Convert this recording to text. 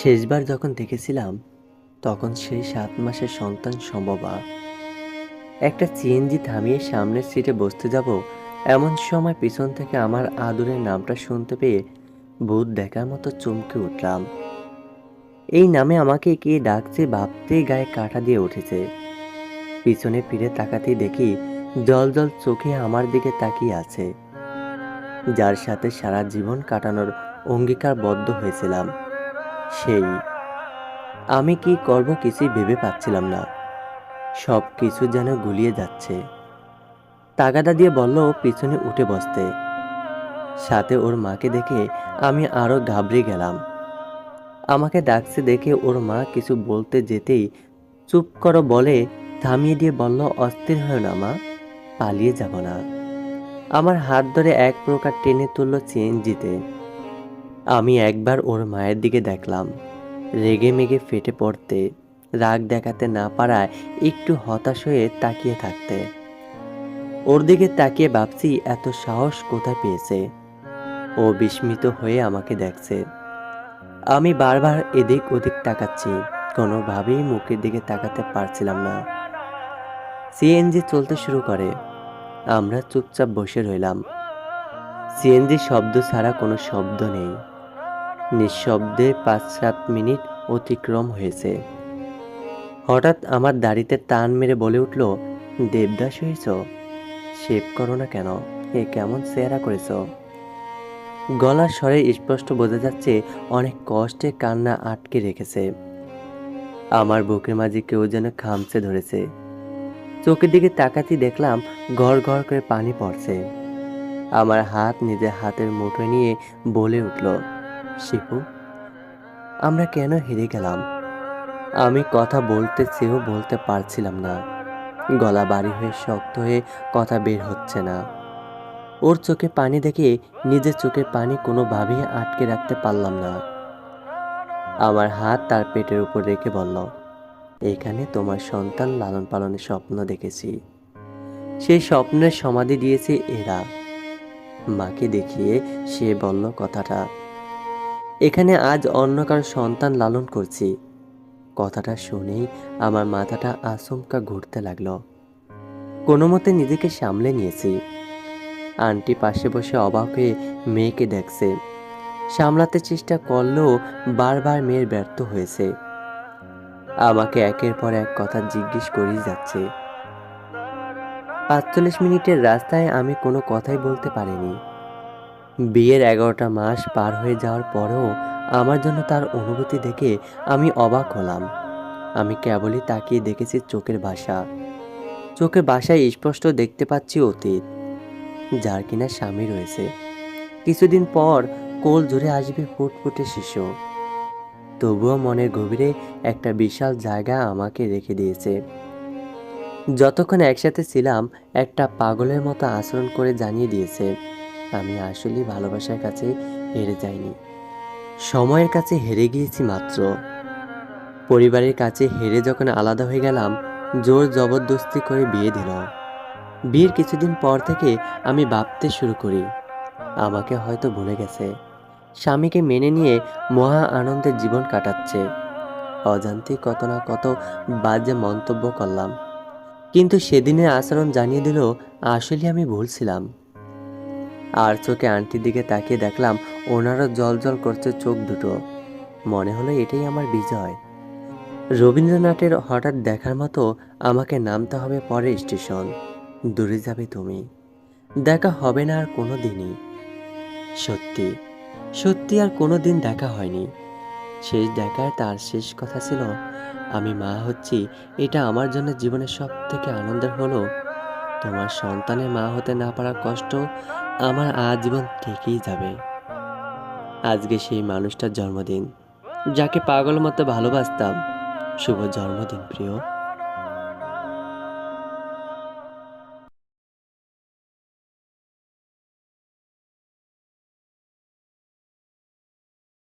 শেষবার যখন দেখেছিলাম তখন সেই ৭ মাসের সন্তান সম্ভবা। একটা সিএনজি থামিয়ে সামনের সিটে বসতে যাব, এমন সময় পিছন থেকে আমার আদুরের নামটা শুনতে পেয়ে ভূত দেখার মতো চমকে উঠলাম। এই নামে আমাকে কে ডাকছে ভাবতেই গায়ে কাঁটা দিয়ে উঠেছে। পিছনে ফিরে তাকাতেই দেখি জল চোখে আমার দিকে তাকিয়ে আছে, যার সাথে সারা জীবন কাটানোর অঙ্গীকারবদ্ধ হয়েছিলাম সেই। আমি কি করব কিছুই ভেবে পাচ্ছিলাম না। সব কিছু যেন গুলিয়ে যাচ্ছে। তাগাদা দিয়ে বলল পিছনে উঠে বসতে। সাথে ওর মাকে দেখে আমি আরো ঘাবড়ে গেলাম। আমাকে ডাকছে দেখে ওর মা কিছু বলতে যেতেই চুপ করো বলে থামিয়ে দিয়ে বলল, অস্থির হয়েও না মা, পালিয়ে যাব না। আমার হাত ধরে এক প্রকার টেনে তুলল সিএনজিতে। আমি একবার ওর মায়ের দিকে দেখলাম, রেগে মেগে ফেটে পড়তে, রাগ দেখাতে না পারায় একটু হতাশ হয়ে তাকিয়ে থাকতে। ওর দিকে তাকিয়ে ভাবছি এত সাহস কোথায় পেয়েছে। ও বিস্মিত হয়ে আমাকে দেখছে। আমি বারবার এদিক ওদিক তাকাচ্ছি, কোনোভাবেই মুখের দিকে তাকাতে পারছিলাম না। সিএনজি চলতে শুরু করে। আমরা চুপচাপ বসে রইলাম। সিএনজি শব্দ ছাড়া কোনো শব্দ নেই। নিঃশব্দে ৫-৭ মিনিট অতিক্রম হয়েছে। হঠাৎ আমার দাড়িতে টান মেরে বলে উঠল, দেবদাস হয়েছ? শেভ করো না কেন? এ কেমন চেহারা করেছ? গলার স্বরে স্পষ্ট বোঝা যাচ্ছে অনেক কষ্টে কান্না আটকে রেখেছে। আমার বুকের মাঝে কেউ যেন খামচে ধরেছে। চোখের দিকে তাকাতেই দেখলাম ঘর ঘর করে পানি পড়ছে। আমার হাত নিজের হাতের মুঠোয় নিয়ে বলে উঠল, শিপু, আমরা কেন হেরে গেলাম? আমি কথা বলতে চেয়েও বলতে পারছিলাম না। গলা ভারী হয়ে শক্ত হয়ে কথা বের হচ্ছে না। ওর চোখে পানি দেখে নিজের চোখের পানি কোনোভাবেই আটকে রাখতে পারলাম না। আমার হাত তার পেটের উপর রেখে বলল, এখানে তোমার সন্তান লালন পালনের স্বপ্ন দেখেছি। সেই স্বপ্নের সমাধি দিয়েছে এরা। মাকে দেখিয়ে সে বলল কথাটা। এখানে আজ অন্য কারো সন্তান লালন করছি। কথাটা শুনেই আমার মাথাটা আচমকা ঘুরতে লাগলো। কোনো মতে নিজেকে সামলে নিয়েছি। আন্টি পাশে বসে অবাক হয়ে মেয়েকে দেখছে। সামলাতে চেষ্টা করলেও বারবার মেয়ের ব্যর্থ হয়েছে। আমাকে একের পর এক কথা জিজ্ঞেস করেই যাচ্ছে। ৪৫ মিনিটের রাস্তায় আমি কোনো কথাই বলতে পারিনি। বিয়ের ১১টা মাস পার হয়ে যাওয়ার পরেও আমার জন্য তার অনুভূতি দেখে আমি অবাক হলাম। আমি কেবলই তাকিয়ে দেখেছি চোখের ভাষা। চোখের ভাষায় স্পষ্ট দেখতে পাচ্ছি অতীত, যার কিনা স্বামী রয়েছে। কিছুদিন পর কোল জুড়ে আসবে ফুটফুটে শিশু। তবুও মনের গভীরে একটা বিশাল জায়গা আমাকে রেখে দিয়েছে। যতক্ষণ একসাথে ছিলাম একটা পাগলের মতো আচরণ করে জানিয়ে দিয়েছে আমি আসলেই ভালোবাসার কাছে হেরে যাইনি, সময়ের কাছে হেরে গিয়েছি মাত্র। পরিবারের কাছে হেরে যখন আলাদা হয়ে গেলাম, জোর জবরদস্তি করে বিয়ে দিল। বিয়ের কিছুদিন পর থেকে আমি ভাবতে শুরু করি আমাকে হয়তো ভুলে গেছে, স্বামীকে মেনে নিয়ে মহা আনন্দের জীবন কাটাচ্ছে। অজান্তে কত না কত বাজে মন্তব্য করলাম, কিন্তু সেদিনের আচরণ জানিয়ে দিল আসলে আমি ভুল ছিলাম। আর চোখে আন্টির দিকে তাকিয়ে দেখলাম ওনারও জল করছে চোখ দুটো। মনে হলো এটাই আমার বিজয়। রবীন্দ্রনাথের হঠাৎ দেখার মতো আমাকে নামতে হবে পরের স্টেশন। দূরে যাবে তুমি, দেখা হবে না আর কোনো দিনই। সত্যি সত্যি আর কোনো দিন দেখা হয়নি। শেষ দেখায় তার শেষ কথা ছিল, আমি মা হচ্ছি এটা আমার জন্য জীবনের সব থেকে আনন্দের হলো। তোমার সন্তানের মা হতে না পারার কষ্ট আমার আজীবন থেকেই যাবে। আজকে সেই মানুষটার জন্মদিন, যাকে পাগল মতো ভালোবাসতাম। শুভ জন্মদিন প্রিয়।